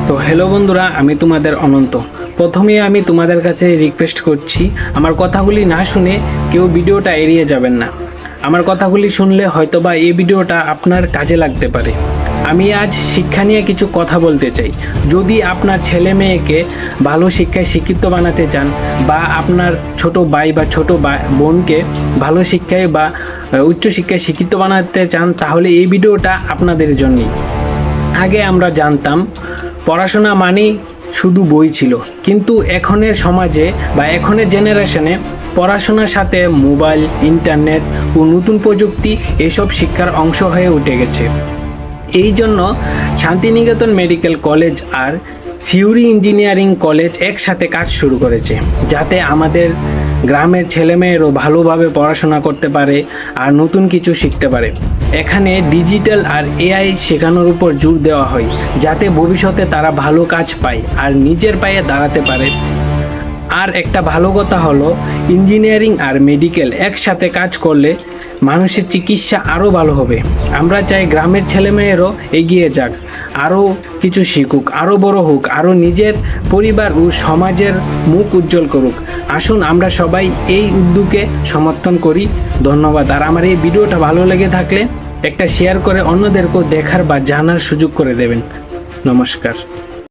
তো হ্যালো বন্ধুরা, আমি তোমাদের অনন্ত। প্রথমেই আমি তোমাদের কাছে রিকোয়েস্ট করছি, আমার কথাগুলি না শুনে কেউ ভিডিওটা এড়িয়ে যাবেন না। আমার কথাগুলি শুনলে হয়তোবা এই ভিডিওটা আপনার কাজে লাগতে পারে। আমি আজ শিক্ষা নিয়ে কিছু কথা বলতে চাই। যদি আপনার ছেলে মেয়েকে ভালো শিক্ষায় শিক্ষিত বানাতে চান, বা আপনার ছোট ভাই বা ছোট বোনকে ভালো শিক্ষায় বা উচ্চশিক্ষায় শিক্ষিত বানাতে চান, তাহলে এই ভিডিওটা আপনাদের জন্যই। আগে আমরা জানতাম পড়াশোনা মানেই শুধু বই ছিল, কিন্তু এখনের সমাজে বা এখনের জেনারেশনে পড়াশোনার সাথে মোবাইল, ইন্টারনেট ও নতুন প্রযুক্তি এসব শিক্ষার অংশ হয়ে উঠে গেছে। এই জন্য শান্তিনিকেতন মেডিকেল কলেজ আর সিউড়ি ইঞ্জিনিয়ারিং কলেজ একসাথে কাজ শুরু করেছে, যাতে আমাদের গ্রামের ছেলেমেয়েরাও ভালোভাবে পড়াশোনা করতে পারে আর নতুন কিছু শিখতে পারে। এখানে ডিজিটাল আর এআই শেখানোর উপর জোর দেওয়া হয়, যাতে ভবিষ্যতে তারা ভালো কাজ পায় আর নিজের পায়ে দাঁড়াতে পারে। আর একটা ভালো কথা হলো, ইঞ্জিনিয়ারিং আর মেডিকেল একসাথে কাজ করলে মানুষের চিকিৎসা আরও ভালো হবে। আমরা চাই গ্রামের ছেলেমেয়েরও এগিয়ে যাক, আরও কিছু শিখুক, আরও বড় হোক, আরও নিজের পরিবার ও সমাজের মুখ উজ্জ্বল করুক। আসুন আমরা সবাই এই উদ্যোগে সমর্থন করি। ধন্যবাদ। আর আমার এই ভিডিওটা ভালো লেগে থাকলে একটা শেয়ার করে অন্যদেরকেও দেখার বা জানার সুযোগ করে দেবেন। নমস্কার।